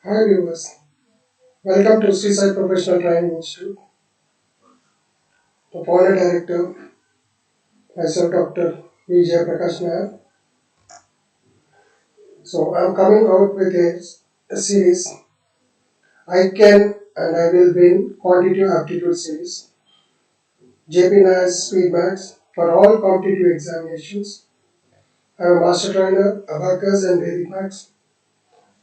Hi viewers, welcome to Seaside Professional Training Institute. The founder director, myself Dr. Vijay Prakash Nair. So I am coming out with a series, I Can and I Will Win Quantitative Aptitude Series, JP Nair's Speedmax for all competitive examinations. I am a master trainer, Abacus and Vedic Max,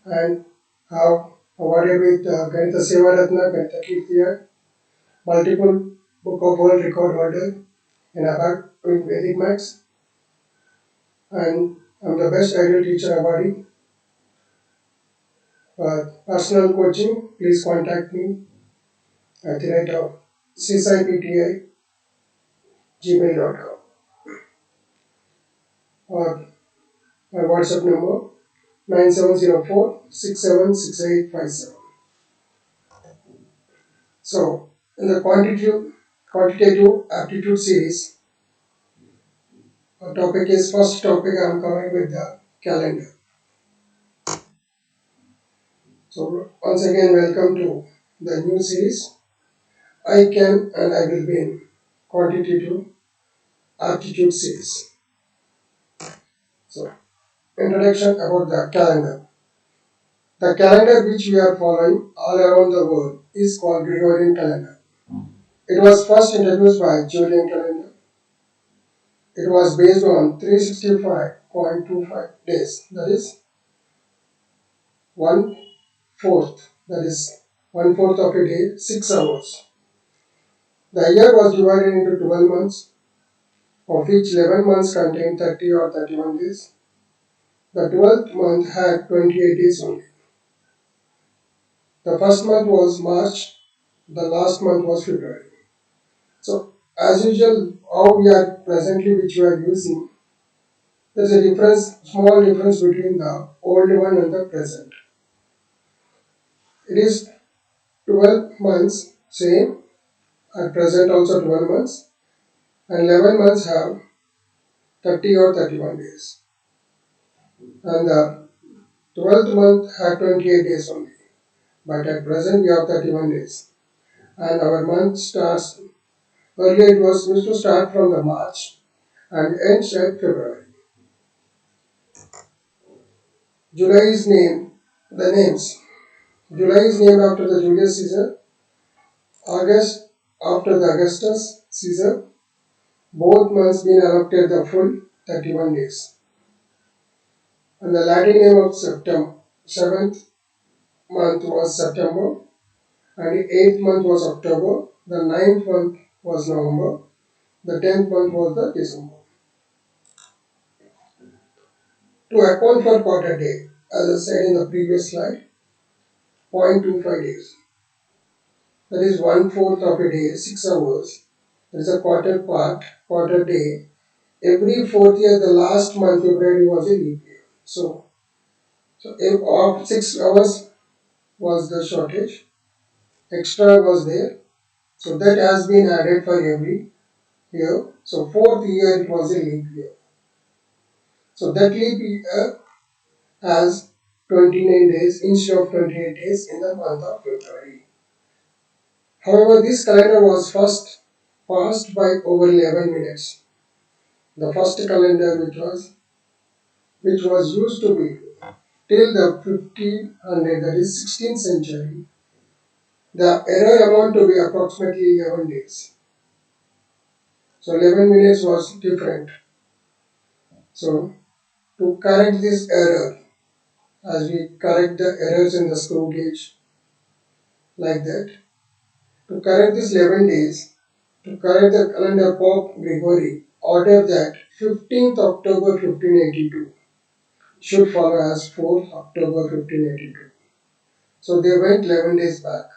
and have awarded with Ganita Sevaratna, Ganita Kirtiya, multiple Book of World Record holder in Abacus in Vedic Max, and I'm the best ideal teacher awardee. For personal coaching, please contact me at the rate of csipti@gmail.com or my WhatsApp number 9704 So, in the quantitative aptitude series, our topic is first topic I am covering with the calendar. So, once again, welcome to the new series. I can and I will win quantitative aptitude series. So, introduction about the calendar. The calendar which we are following all around the world is called Gregorian calendar. It was first introduced by Julian calendar. It was based on 365.25 days, that is one fourth, that is one fourth of a day, 6 hours. The year was divided into 12 months, of which 11 months contained 30 or 31 days. The 12th month had 28 days only. The first month was March, the last month was February. So, as usual, how we are presently, which we are using, there is a difference, small difference between the old one and the present. It is 12 months, same, at present also 12 months, and 11 months have 30 or 31 days. And the 12th month had 28 days only, but at present we have 31 days. And our month starts, earlier it was used to start from the March and ends at February. July is named, the names. July is named after the Julius Caesar, August after the Augustus Caesar, both months being allotted the full 31 days. And the Latin name of September, 7th month was September, and the 8th month was October, the 9th month was November, the 10th month was the December. To account for quarter day, as I said in the previous slide, 0.25 days. That is one fourth of a day, 6 hours. That is a quarter part, quarter day. Every fourth year, the last month, February was a leap year. So if of 6 hours was the shortage, extra was there. So that has been added for every year. So fourth year it was a leap year. So that leap year has 29 days instead of 28 days in the month of February. However, this calendar was first passed by over 11 minutes. The first calendar which was used to be till the 1500, that is 16th century, the error amount to be approximately 11 days. So 11 minutes was different. So to correct this error, as we correct the errors in the screw gauge, like that, to correct this 11 days, to correct the calendar, Pope Gregory ordered that 15th October 1582 should follow as 4th October 1582. So they went 11 days back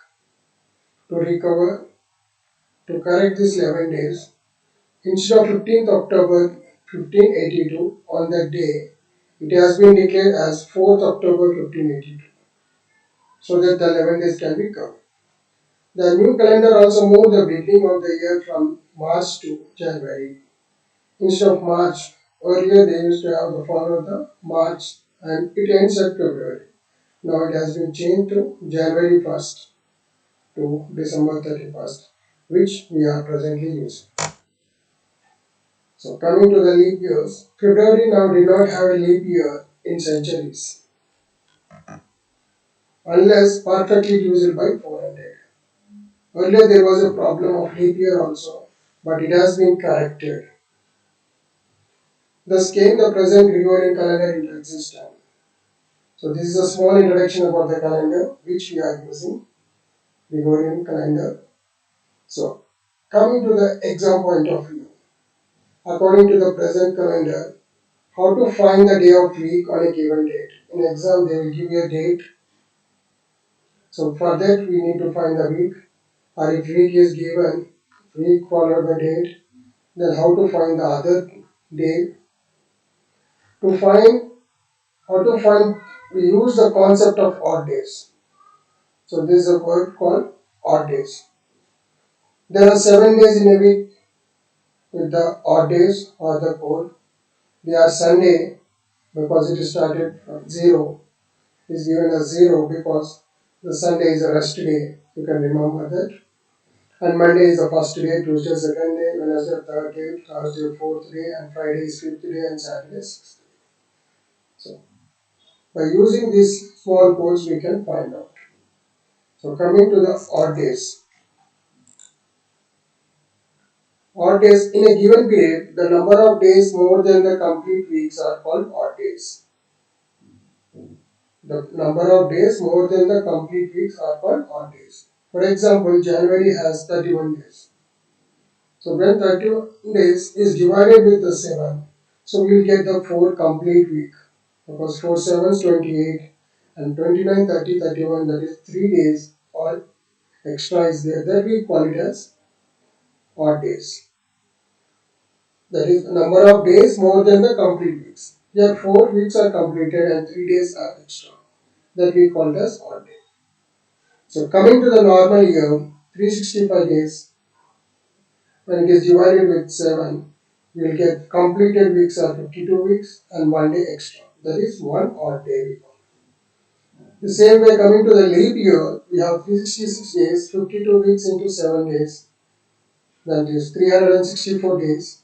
to recover, to correct this 11 days. Instead of 15th October 1582, on that day, it has been declared as 4th October 1582, so that the 11 days can be covered. The new calendar also moved the beginning of the year from March to January. Instead of March, earlier they used to have the follow the March and it ends at February. Now it has been changed to January 1st to December 31st, which we are presently using. So coming to the leap years, February now did not have a leap year in centuries, unless perfectly used by 400. Earlier there was a problem of leap year also, but it has been corrected. Thus came the present Gregorian calendar into existence. So this is a small introduction about the calendar which we are using, Gregorian calendar. So coming to the exam point of view, according to the present calendar, how to find the day of week on a given date. In exam they will give you a date. So for that we need to find the week, or if week is given, week followed by date, then how to find the other day. To find how to find, we use the concept of odd days. So this is a word called odd days. There are 7 days in a week with the odd days or the code. They are Sunday because it is started from zero. It is given as zero because the Sunday is a rest day. You can remember that. And Monday is the first day, Tuesday second day, Wednesday third day, Thursday fourth day, and Friday is fifth day, and Saturday sixth day. So by using these small codes, we can find out. So coming to the odd days. Odd days in a given period, the number of days more than the complete weeks are called odd days. The number of days more than the complete weeks are called odd days. For example, January has 31 days. So when 31 days is divided with the 7, so we will get the 4 complete week. Because 4 sevens 28 and 29, 30, 31, that is 3 days or extra is there. That we call it as odd days. That is the number of days more than the complete weeks. Here 4 weeks are completed and 3 days are extra. That we call it as odd day. So coming to the normal year, 365 days, when it is divided with 7, we will get completed weeks are 52 weeks and 1 day extra. That is one odd day we call. The same way coming to the leap year, we have 366 days, 52 weeks into 7 days, that is 364 days,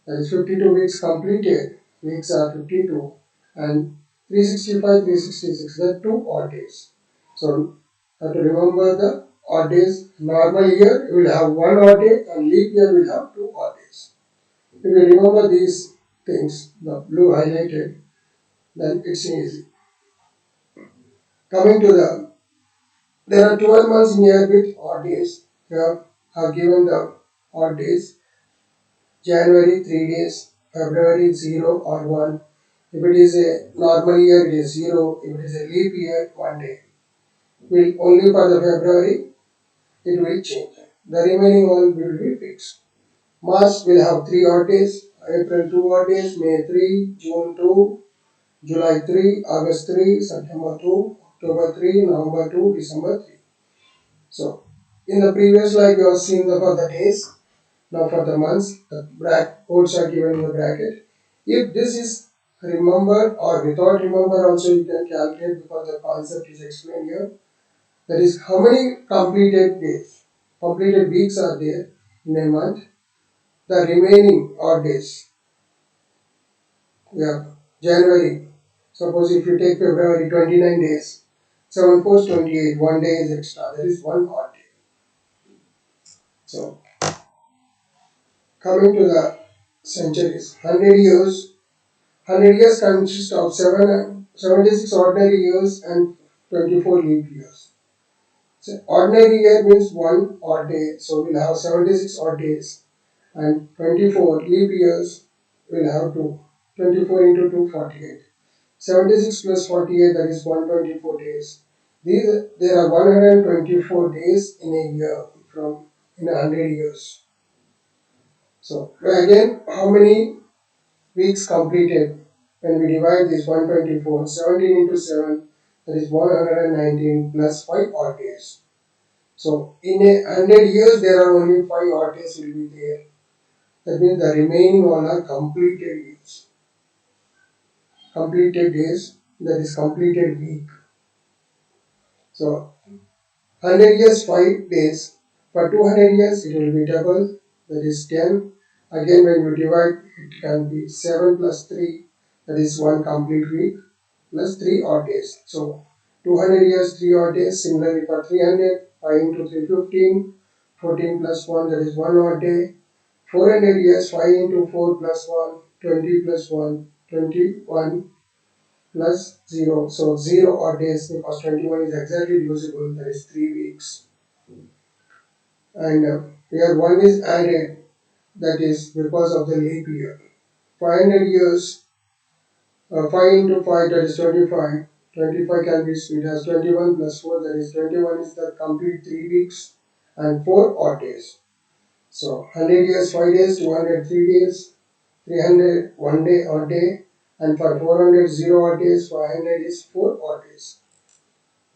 that is 52 weeks completed, weeks are 52, and 365, 366, that 2 odd days. So, have to remember the odd days. Normal year will have 1 odd day and leap year will have 2 odd days. If you remember these things, the blue highlighted, then it's easy. Coming to there are 12 months in year with odd days. Here are given the odd days. January 3 days, February 0 or 1. If it is a normal year, it is 0. If it is a leap year, 1 day. Will only for the February, it will change. The remaining all will be fixed. March will have 3 odd days, April 2 odd days, May 3, June 2, July 3, August 3, September 2, October 3, November 2, December 3. So, in the previous slide, you have seen for the days. Now, for the months, the codes are given in the bracket. If this is remembered or without remember, also you can calculate because the concept is explained here. That is, how many completed days, completed weeks are there in a month. The remaining odd days. We have January. Suppose if you take February, 29 days. 7 4 28, 1 day is extra. That is 1 odd day. So, coming to the centuries, 100 years. 100 years consist of 76 ordinary years and 24 leap years. So ordinary year means 1 odd day, so we'll have 76 odd days, and 24 leap years will have 2. 24 into 2, 48. 76 plus 48, that is 124 days. There are 124 days in a year from in 100 years. So again, how many weeks completed? When we divide this 124, 17 into 7, that is 119 plus 5 odd days. So in a 100 years, there are only 5 odd days will be there. That means the remaining all are completed years. Completed days, that is completed week. So 100 years 5 days. For 200 years it will be double, that is 10. Again when you divide it can be 7 plus 3, that is 1 complete week plus 3 odd days. So 200 years 3 odd days. Similarly for 300, 5 into 3 15, 14 plus 1, that is 1 odd day. 400 years 5 into 4 plus 1, 20 plus 1, 21 plus 0. So 0 odd days because 21 is exactly divisible, that is 3 weeks. And here 1 is added, that is because of the leap year. 500 years, 5 into 5, that is 25. 25 can be split as 21 plus 4, that is 21 is the complete 3 weeks and 4 odd days. So 100 years 5 days, 200 3 days, 300 1 day odd day, and for 400 0 odd days, 500 is 4 odd days.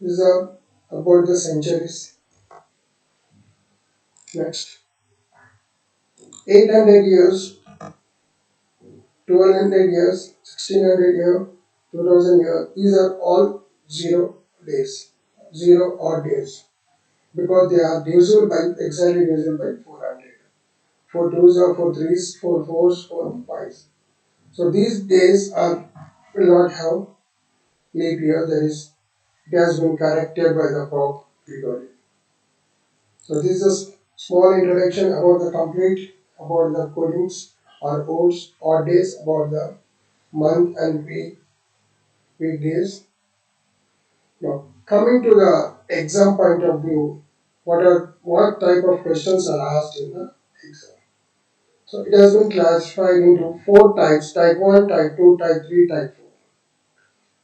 This is about the centuries. Next, 800 years, 1200 years, 1600 years, 2000 years, these are all 0 days, 0 odd days, because they are divisible by, exactly divisible by 400. 4 twos are 4 threes, 4 fours, 4 fives. So these days will not have leap year, that is, it has been corrected by the Pope Gregory. So this is a small introduction about the complete, about the codings or odes, odd days, about the month and weekdays. Now, coming to the exam point of view, what type of questions are asked in the exam? So it has been classified into 4 types: type 1, type 2, type 3, type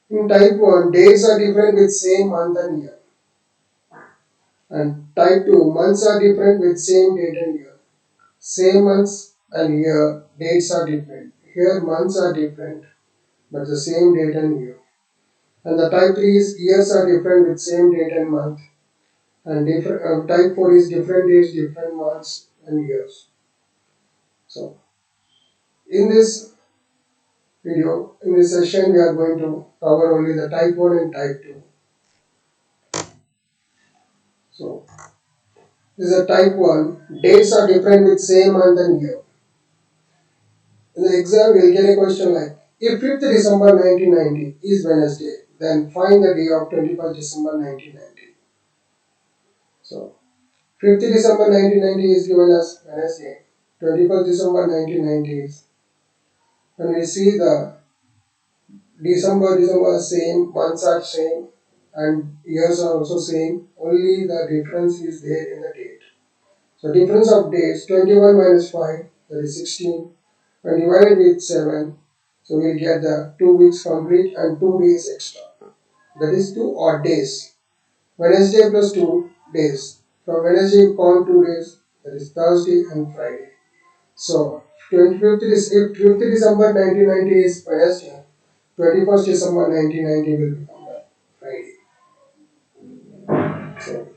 4. In type 1, days are different with same month and year. And type 2, months are different with same date and year. Same months and year, dates are different. Here months are different, but the same date and year. And the type 3 is years are different with same date and month. And type 4 is different days, different months and years. So in this video, in this session, we are going to cover only the type 1 and type 2. So this is a type 1. Dates are different with same month and year. In the exam, we will get a question like, if 5th December 1990 is Wednesday, then find the day of 21st December 1990. So 5th December 1990 is given as Wednesday. 21st December 1990 is, when we see the December same, months are same, and years are also same, only the difference is there in the date. So difference of dates, 21 minus 5, that is 16, when divided with 7, so we'll get the 2 weeks complete and 2 days extra. That is 2 odd days. Wednesday plus 2 days. From Wednesday you count 2 days, that is Thursday and Friday. So 25th if 5th December 1990 is Wednesday, 21st December 1990 will become the Friday. So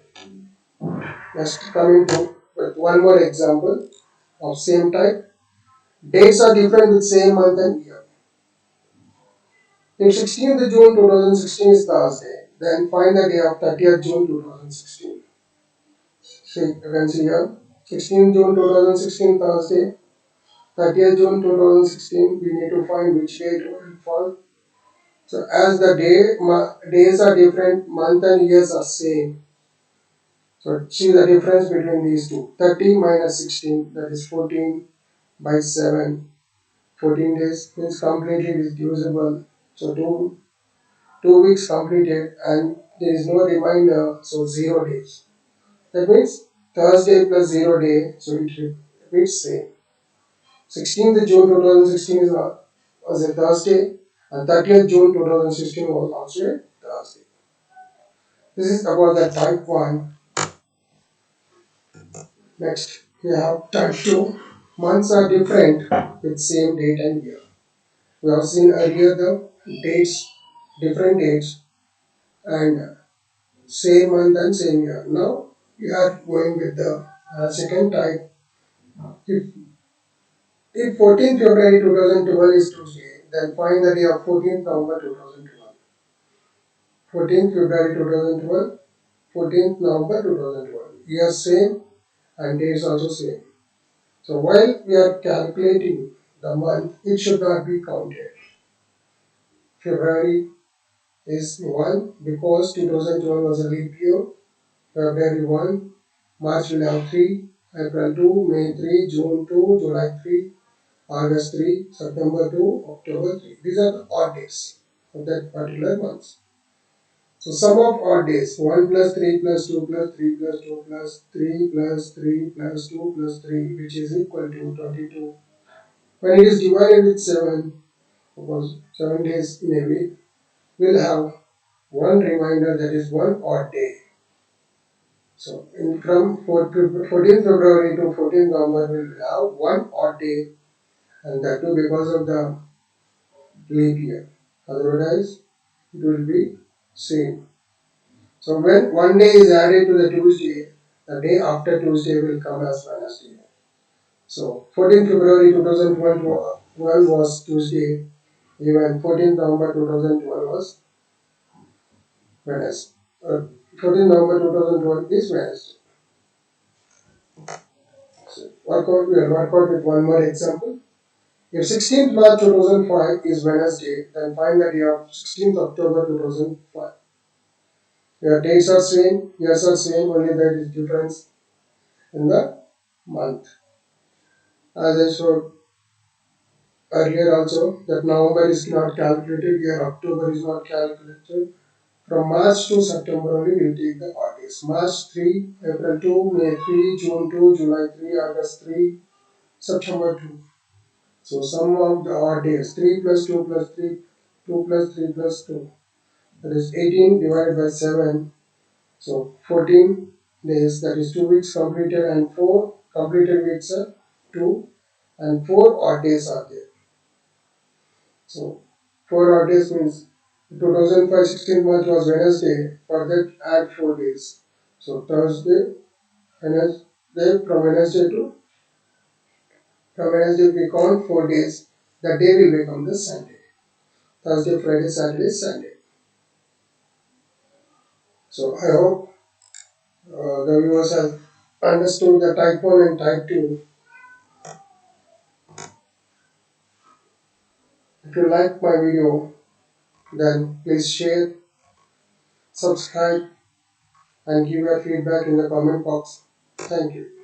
next coming to with one more example of same type. Dates are different with same month and year. If 16th June 2016 is Thursday, then find the day of 30th June 2016. See, you can see here, 16th June 2016 Thursday, 30th June 2016, we need to find which date it will fall. So as the days are different, month and years are same. So see the difference between these two. 30 minus 16, that is 14 by 7. 14 days means completely it is divisible. So 2 weeks completed and there is no remainder, so 0 days. That means Thursday plus 0 day, so it repeats same. 16th June 2016 was a Thursday and 30th June 2016 was also a Thursday. This is about the type 1. Next, we have type 2. Months are different with same date and year. We have seen earlier the dates, different dates and same month and same year. Now we are going with the second type. If, if 14th February 2012 is Tuesday, then find the day of 14th November 2012. 14th February 2012. 14th November 2012. Year same and dates also same. So while we are calculating the month, it should not be counted. February is 1 because 2012 was a leap year. February 1, March will have 3, April 2, May 3, June 2, July 3, August 3, September 2, October 3. These are the odd days of that particular month. So sum of odd days 1 plus 3 plus 2 plus 3 plus 2 plus 3 plus 3 plus 2 plus 3, which is equal to 22. When it is divided with 7, suppose 7 days in a week, we'll have one reminder, that is one odd day. So from 14th February to 14th November, we'll have one odd day, and that too because of the leap year. Otherwise, it will be same. So when one day is added to the Tuesday, the day after Tuesday will come as Wednesday. So 14th February 2012 was Tuesday, even 14th November 2012 was Wednesday. 14th November 2012 is Wednesday. So we'll work out with one more example. If 16th March 2005 is Wednesday, then find the day of 16th October 2005. Your dates are same, years are same, only there is difference in the month. As I showed earlier also, that November is not calculated, here October is not calculated. From March to September only we will take the odd days. March 3, April 2, May 3, June 2, July 3, August 3, September 2. So sum of the odd days 3 plus 2 plus 3, 2 plus 3 plus 2. That is 18 divided by 7. So 14 days, that is 2 weeks completed, and 4 completed weeks are 2, and 4 odd days are there. So 4 odd days means 2005 16th March was Wednesday, for that add 4 days. So Thursday, Wednesday, from Wednesday we count 4 days, the day will become the Sunday. Thursday, Friday, Saturday, Sunday. So I hope the viewers have understood the type 1 and type 2. If you like my video, then please share, subscribe, and give your feedback in the comment box. Thank you.